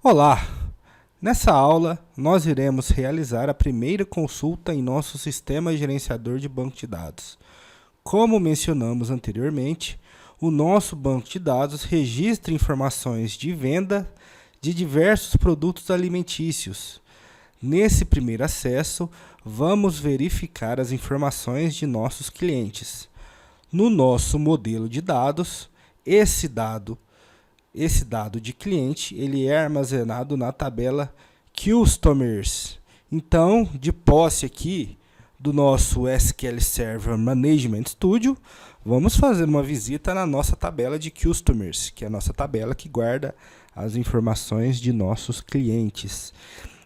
Olá! Nessa aula, nós iremos realizar a primeira consulta em nosso sistema gerenciador de banco de dados. Como mencionamos anteriormente, o nosso banco de dados registra informações de venda de diversos produtos alimentícios. Nesse primeiro acesso, vamos verificar as informações de nossos clientes. No nosso modelo de dados, esse dado de cliente ele é armazenado na tabela Customers. Então, de posse aqui do nosso SQL Server Management Studio, vamos fazer uma visita na nossa tabela de Customers, que é a nossa tabela que guarda as informações de nossos clientes.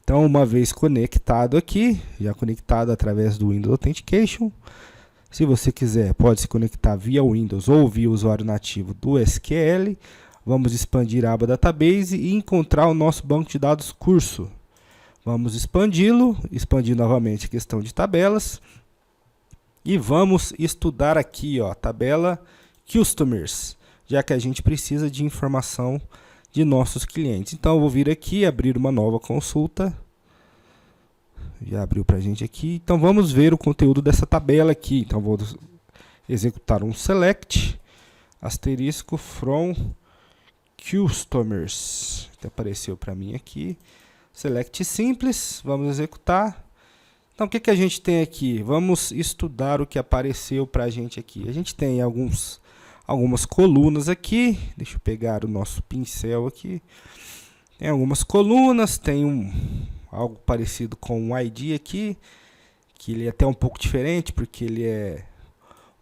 Então, uma vez conectado aqui, já conectado através do Windows Authentication, se você quiser, pode se conectar via Windows ou via usuário nativo do SQL. Vamos expandir a aba Database e encontrar o nosso banco de dados curso. Vamos expandi-lo, expandir novamente a questão de tabelas. E vamos estudar aqui, ó, tabela Customers, já que a gente precisa de informação de nossos clientes. Então, eu vou vir aqui, abrir uma nova consulta. Já abriu para a gente aqui. Então, vamos ver o conteúdo dessa tabela aqui. Então, vou executar um select, asterisco, from Customers. Apareceu para mim aqui. Select simples, vamos executar. Então, o que a gente tem aqui? Vamos estudar o que apareceu para a gente aqui. A gente tem algumas colunas aqui. Deixa eu pegar o nosso pincel aqui. Tem algumas colunas, tem algo parecido com um ID aqui, que ele é até um pouco diferente, porque ele é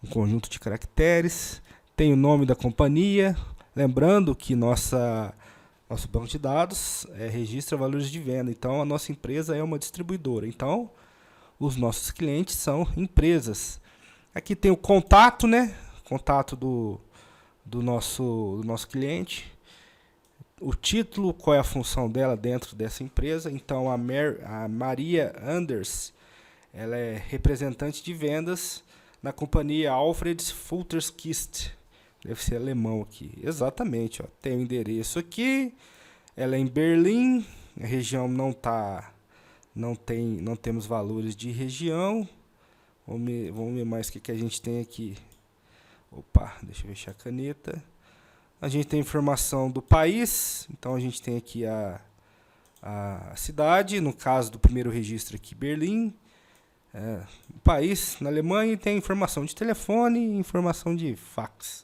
um conjunto de caracteres. Tem o nome da companhia. Lembrando que nosso banco de dados registra valores de venda. Então, a nossa empresa é uma distribuidora. Então, os nossos clientes são empresas. Aqui tem o contato, né? Contato do nosso cliente. O título, qual é a função dela dentro dessa empresa. Então, a Maria Anders, ela é representante de vendas na companhia Alfreds Futterskist. Deve ser alemão aqui. Exatamente, ó. Tem o endereço aqui. Ela é em Berlim. A região não temos valores de região. Vamos ver mais o que a gente tem aqui. Opa, deixa eu fechar a caneta. A gente tem informação do país. Então a gente tem aqui a cidade. No caso do primeiro registro aqui, Berlim. O país na Alemanha, e tem informação de telefone e informação de fax.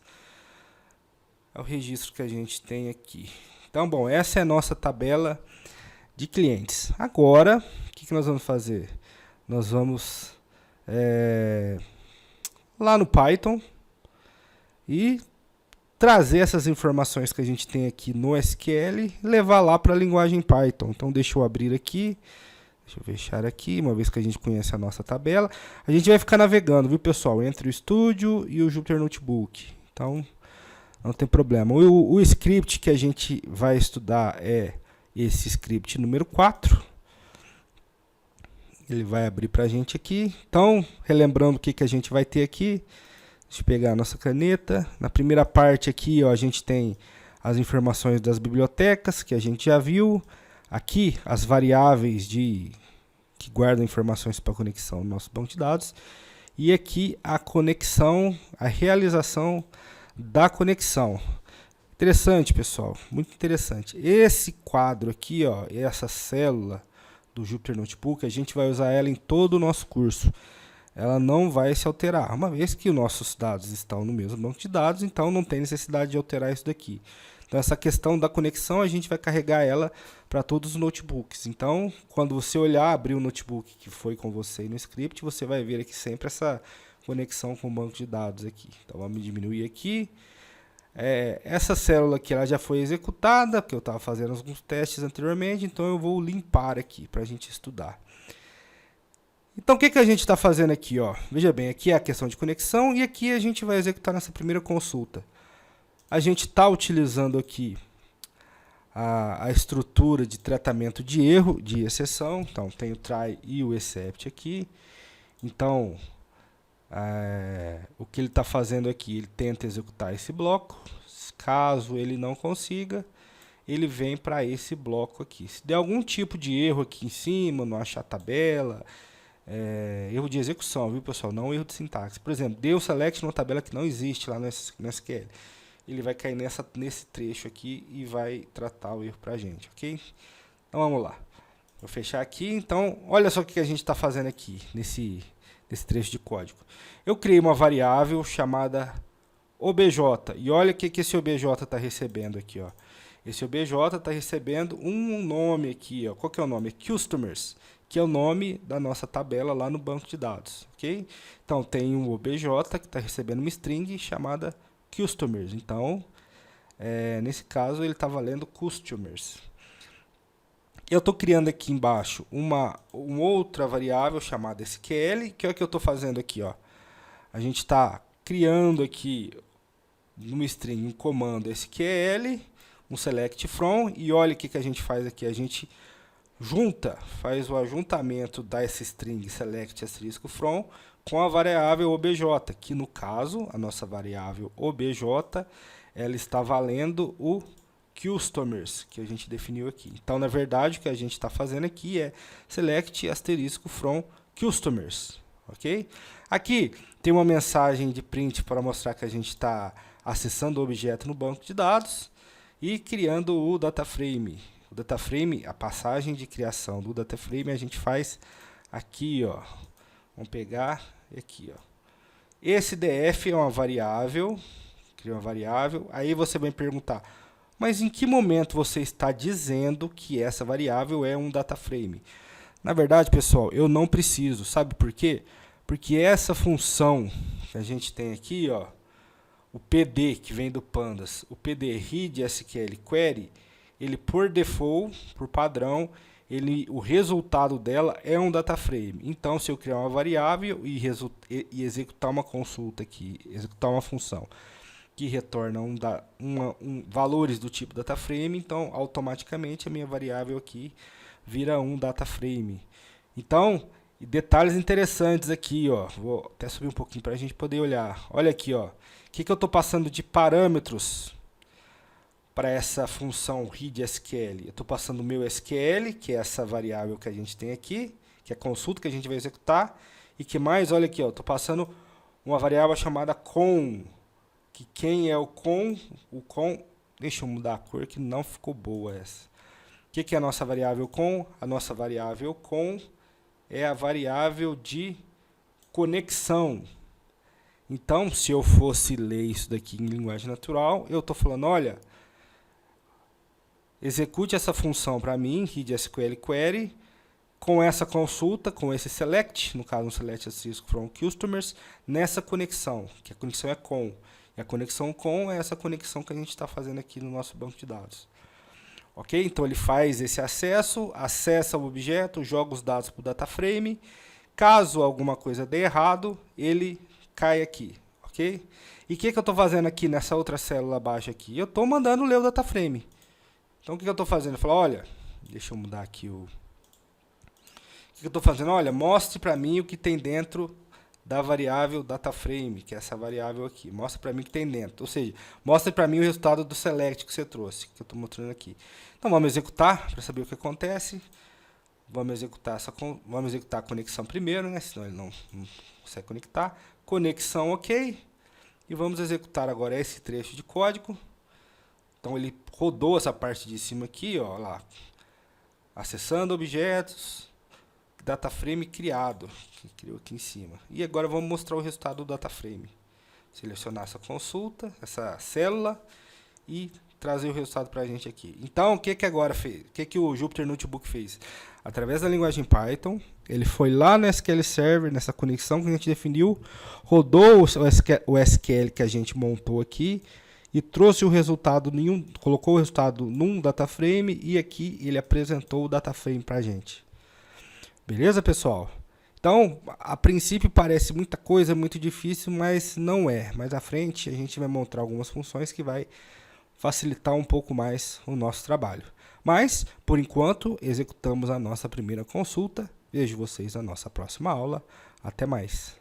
É o registro que a gente tem aqui. Então, bom, essa é a nossa tabela de clientes. Agora, o que nós vamos fazer? Nós vamos lá no Python e trazer essas informações que a gente tem aqui no SQL e levar lá para a linguagem Python. Então, deixa eu abrir aqui. Deixa eu fechar aqui, uma vez que a gente conhece a nossa tabela. A gente vai ficar navegando, viu, pessoal? Entre o Studio e o Jupyter Notebook. Então, não tem problema. O script que a gente vai estudar é esse script número 4. Ele vai abrir para a gente aqui. Então, relembrando o que a gente vai ter aqui. Deixa eu pegar a nossa caneta. Na primeira parte aqui, ó, a gente tem as informações das bibliotecas, que a gente já viu. Aqui, as variáveis que guardam informações para conexão no nosso banco de dados. E aqui, a conexão, a realização da conexão. Interessante, pessoal, muito interessante. Esse quadro aqui, ó, essa célula do Jupyter Notebook, a gente vai usar ela em todo o nosso curso. Ela não vai se alterar, uma vez que os nossos dados estão no mesmo banco de dados, então não tem necessidade de alterar isso daqui. Então, essa questão da conexão, a gente vai carregar ela para todos os notebooks. Então, quando você olhar, abrir o notebook que foi com você no script, você vai ver aqui sempre essa conexão com o banco de dados aqui. Então, vamos diminuir aqui. Essa célula aqui ela já foi executada, porque eu estava fazendo alguns testes anteriormente, então eu vou limpar aqui para a gente estudar. Então, o que a gente está fazendo aqui? Ó? Veja bem, aqui é a questão de conexão e aqui a gente vai executar nessa primeira consulta. A gente está utilizando aqui a estrutura de tratamento de erro, de exceção. Então, tem o try e o except aqui. Então, o que ele está fazendo aqui, ele tenta executar esse bloco. Caso ele não consiga, ele vem para esse bloco aqui. Se der algum tipo de erro aqui em cima, não achar a tabela, erro de execução, viu, pessoal? Não erro de sintaxe. Por exemplo, deu select numa tabela que não existe lá no SQL. Ele vai cair nesse trecho aqui e vai tratar o erro para a gente, ok? Então vamos lá. Vou fechar aqui. Então, olha só o que a gente está fazendo aqui nesse trecho de código. Eu criei uma variável chamada OBJ. E olha o que esse OBJ está recebendo aqui, ó. Esse OBJ está recebendo um nome aqui, ó. Qual que é o nome? Customers, que é o nome da nossa tabela lá no banco de dados, ok? Então, tem um OBJ que está recebendo uma string chamada Customers. Então, nesse caso, ele está valendo Customers. Eu estou criando aqui embaixo uma outra variável chamada SQL, que é o que eu estou fazendo aqui, ó. A gente está criando aqui numa string um comando SQL, um select from, e olha o que a gente faz aqui. A gente faz o ajuntamento dessa string select asterisco from com a variável obj, que no caso, a nossa variável obj, ela está valendo o customers, que a gente definiu aqui. Então, na verdade, o que a gente está fazendo aqui é select asterisco from customers, ok? Aqui tem uma mensagem de print para mostrar que a gente está acessando o objeto no banco de dados e criando o data frame. O data frame, a passagem de criação do data frame a gente faz aqui, ó. Vamos pegar aqui, ó. Esse df é uma variável, cria uma variável. Aí você vai me perguntar: mas em que momento você está dizendo que essa variável é um data frame? Na verdade, pessoal, eu não preciso. Sabe por quê? Porque essa função que a gente tem aqui, ó, o PD, que vem do Pandas, o PD read SQL query, ele por default, por padrão, o resultado dela é um data frame. Então, se eu criar uma variável e executar uma consulta aqui, executar uma função que retorna valores do tipo data frame, então automaticamente a minha variável aqui vira um data frame. Então, detalhes interessantes aqui, ó. Vou até subir um pouquinho para a gente poder olhar. Olha aqui, ó. O que eu estou passando de parâmetros para essa função readSQL? Eu estou passando o meu SQL, que é essa variável que a gente tem aqui, que é a consulta que a gente vai executar. E que mais? Olha aqui, ó. Estou passando uma variável chamada com. Que quem é o com? Deixa eu mudar a cor que não ficou boa essa. O que é a nossa variável com? A nossa variável com é a variável de conexão. Então, se eu fosse ler isso daqui em linguagem natural, eu estou falando, olha, execute essa função para mim, readSQL query, com essa consulta, com esse select, no caso um select asterisco from customers, nessa conexão, que a conexão é com. E a conexão com é essa conexão que a gente está fazendo aqui no nosso banco de dados. Ok? Então ele faz esse acesso, acessa o objeto, joga os dados para o data frame. Caso alguma coisa dê errado, ele cai aqui. Ok? E o que eu estou fazendo aqui nessa outra célula abaixo aqui? Eu estou mandando ler o data frame. Então o que eu estou fazendo? Eu falo, olha, deixa eu mudar aqui o... O que eu estou fazendo? Olha, mostre para mim o que tem dentro da variável DataFrame, que é essa variável aqui. Mostra para mim o que tem dentro. Ou seja, mostra para mim o resultado do select que você trouxe, que eu estou mostrando aqui. Então vamos executar para saber o que acontece. Vamos executar a conexão primeiro, né? Senão ele não consegue conectar. Conexão ok. E vamos executar agora esse trecho de código. Então ele rodou essa parte de cima aqui, ó, lá. Acessando objetos. Data frame criado, que criou aqui em cima. E agora vamos mostrar o resultado do data frame. Selecionar essa consulta, essa célula e trazer o resultado para a gente aqui. Então, o que agora fez? O que o Jupyter Notebook fez? Através da linguagem Python, ele foi lá no SQL Server, nessa conexão que a gente definiu, rodou o SQL que a gente montou aqui e trouxe o resultado, colocou o resultado num data frame e aqui ele apresentou o data frame para a gente. Beleza, pessoal? Então, a princípio parece muita coisa, muito difícil, mas não é. Mais à frente a gente vai mostrar algumas funções que vai facilitar um pouco mais o nosso trabalho. Mas, por enquanto, executamos a nossa primeira consulta. Vejo vocês na nossa próxima aula. Até mais!